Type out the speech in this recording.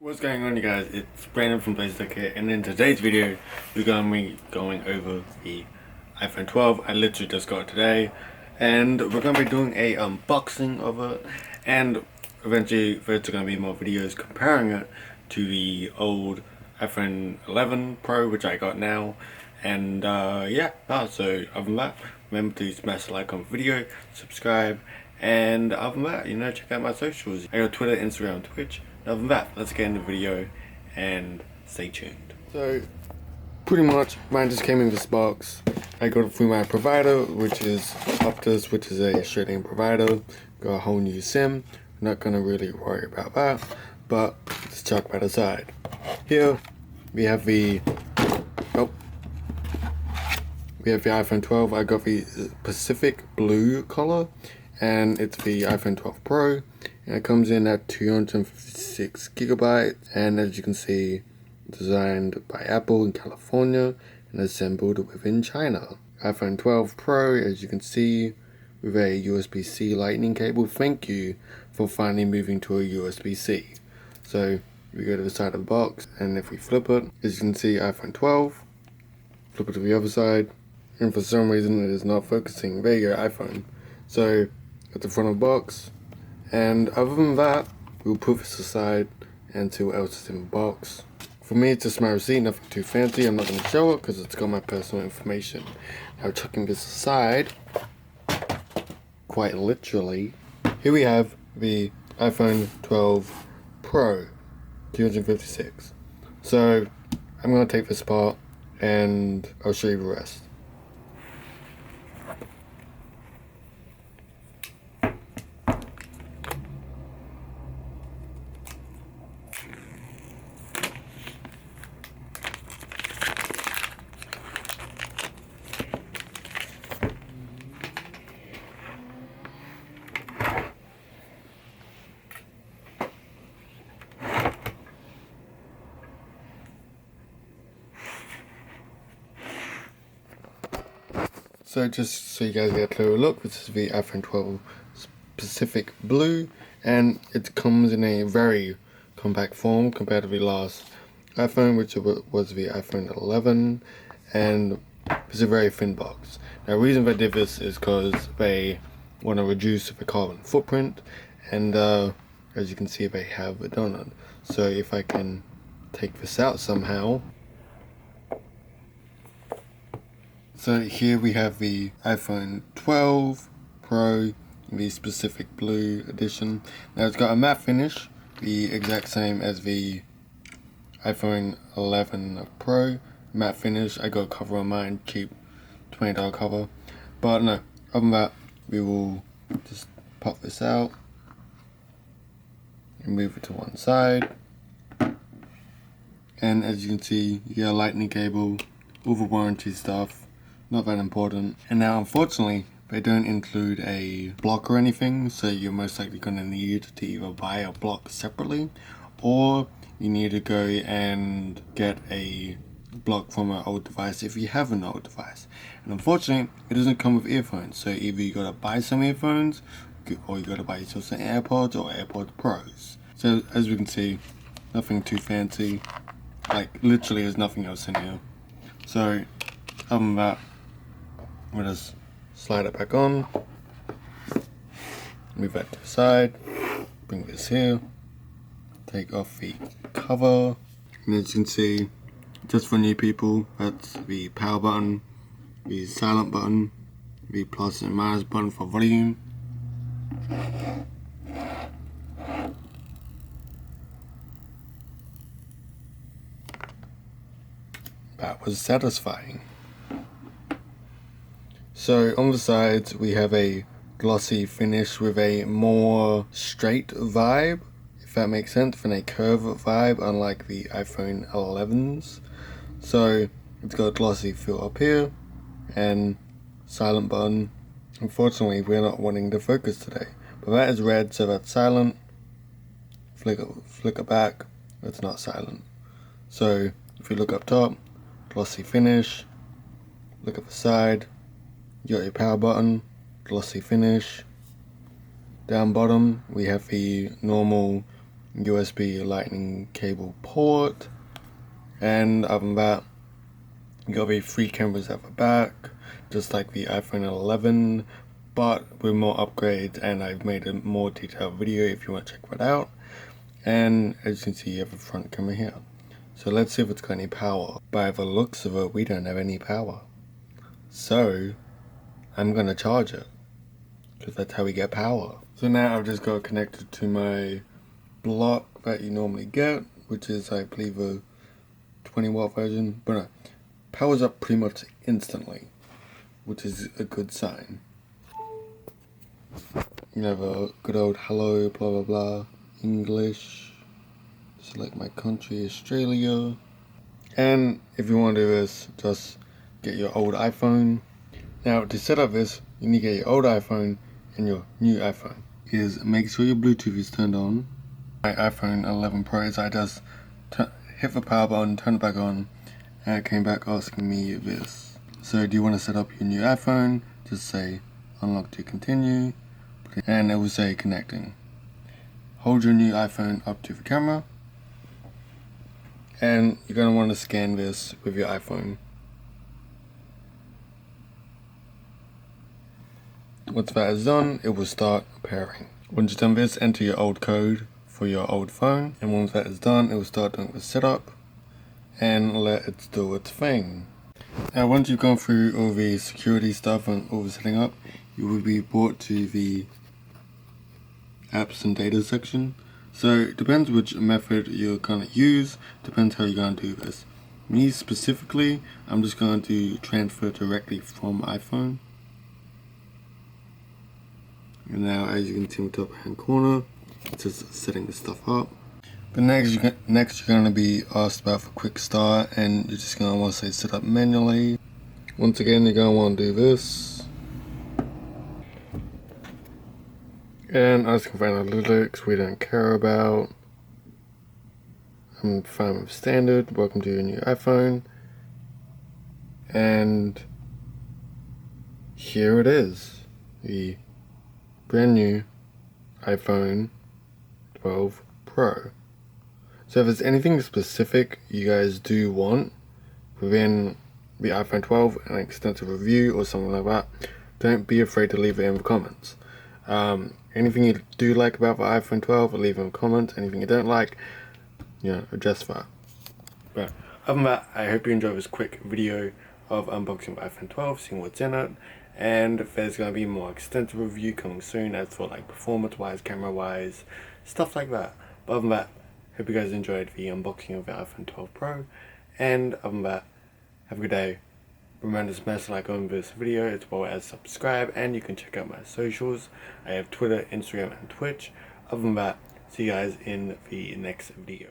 What's going on, you guys? It's Brandon from BlazeTech here, and in today's video we're going to be going over the iPhone 12. I literally just got it today, and we're going to be doing a unboxing of it, and eventually there's going to be more videos comparing it to the old iPhone 11 Pro, which I got now. And so other than that, remember to smash the like on the video, subscribe, and other than that, check out my socials. I got Twitter, Instagram, Twitch. Other than that, let's get into the video and stay tuned. So, pretty much, mine just came in this box. I got it through my provider, which is Optus, which is a Australian provider. Got a whole new SIM. Not gonna really worry about that, but let's chuck that aside. Here, we have the iPhone 12. I got the Pacific Blue color, and it's the iPhone 12 Pro. And it comes in at 256 gigabytes, and as you can see, designed by Apple in California and assembled within China. iPhone 12 Pro, as you can see, with a USB-C lightning cable. Thank you for finally moving to a USB-C. So we go to the side of the box, and if we flip it, as you can see, iPhone 12. Flip it to the other side, and for some reason it is not focusing. There you go, iPhone. So at the front of the box. And other than that, we'll put this aside and see what else is in the box. For me, it's just my receipt, nothing too fancy. I'm not going to show it because it's got my personal information. Now, chucking this aside, quite literally, here we have the iPhone 12 Pro 256. So, I'm going to take this apart and I'll show you the rest. So just so you guys get a clearer look, this is the iPhone 12 Pacific Blue, and it comes in a very compact form compared to the last iPhone, which was the iPhone 11, and it's a very thin box. Now, the reason they did this is because they want to reduce the carbon footprint, and as you can see, they have a donut. So if I can take this out somehow. So here we have the iPhone 12 Pro, the Pacific Blue edition. Now it's got a matte finish, the exact same as the iPhone 11 Pro. Matte finish, I got a cover on mine, cheap $20 cover. But no, other than that, we will just pop this out and move it to one side. And as you can see, you get a lightning cable, all the warranty stuff. Not that important. And now, unfortunately, they don't include a block or anything, so you're most likely going to need to either buy a block separately, or you need to go and get a block from an old device if you have an old device. And unfortunately, it doesn't come with earphones, so either you got to buy some earphones, or you got to buy yourself some AirPods or AirPods Pros. So as we can see, nothing too fancy. Like, literally there's nothing else in here. So other than that, we'll just slide it back on, move that to the side, bring this here, take off the cover, and as you can see, just for new people, that's the power button, the silent button, the plus and minus button for volume. That was satisfying. So on the sides we have a glossy finish with a more straight vibe, if that makes sense, than a curve vibe, unlike the iPhone 11s. So it's got a glossy feel up here, and silent button. Unfortunately, we're not wanting to focus today, but that is red, so that's silent. Flick it back, that's not silent. So if you look up top, glossy finish. Look at the side. You got your power button, glossy finish. Down bottom we have the normal USB lightning cable port, and other than that, you got the 3 cameras at the back, just like the iPhone 11, but with more upgrades, and I've made a more detailed video if you want to check that out. And as you can see, you have a front camera here. So let's see if it's got any power. By the looks of it, we don't have any power. So I'm gonna charge it, because that's how we get power. So now I've just got it connected to my block that you normally get, which is, I believe, a 20-watt version, but no, powers up pretty much instantly, which is a good sign. You have a good old hello, blah blah blah, English, select my country, Australia, and if you want to do this, just get your old iPhone. Now to set up this, you need to get your old iPhone and your new iPhone. Make sure your Bluetooth is turned on. My iPhone 11 Pro is I just hit the power button, turn it back on, and it came back asking me this. So do you want to set up your new iPhone? Just say unlock to continue, and it will say connecting. Hold your new iPhone up to the camera, and you're going to want to scan this with your iPhone. Once that is done, it will start pairing. Once you've done this, enter your old code for your old phone, and once that is done, it will start doing the setup and let it do its thing. Now once you've gone through all the security stuff and all the setting up, you will be brought to the apps and data section. So it depends which method you're going to use, depends how you're going to do this. Me specifically, I'm just going to transfer directly from iPhone. And now as you can see in the top hand corner, it's just setting this stuff up. But next you're going to be asked about for quick start, and you're just going to want to say set up manually. Once again, you're going to want to do this. And asking for analytics, we don't care about. I'm fine with standard. Welcome to your new iPhone. And here it is. The brand new iPhone 12 Pro. So if there's anything specific you guys do want within the iPhone 12, an extensive review or something like that, don't be afraid to leave it in the comments. Anything you do like about the iPhone 12, leave it in the comments. Anything you don't like, address that. But other than that, I hope you enjoyed this quick video of unboxing the iPhone 12, seeing what's in it. And there's going to be more extensive review coming soon as for like performance wise, camera wise, stuff like that. But other than that, hope you guys enjoyed the unboxing of the iPhone 12 Pro. And other than that, have a good day. Remember to smash the like on this video as well as subscribe, and you can check out my socials. I have Twitter, Instagram and Twitch. Other than that, see you guys in the next video.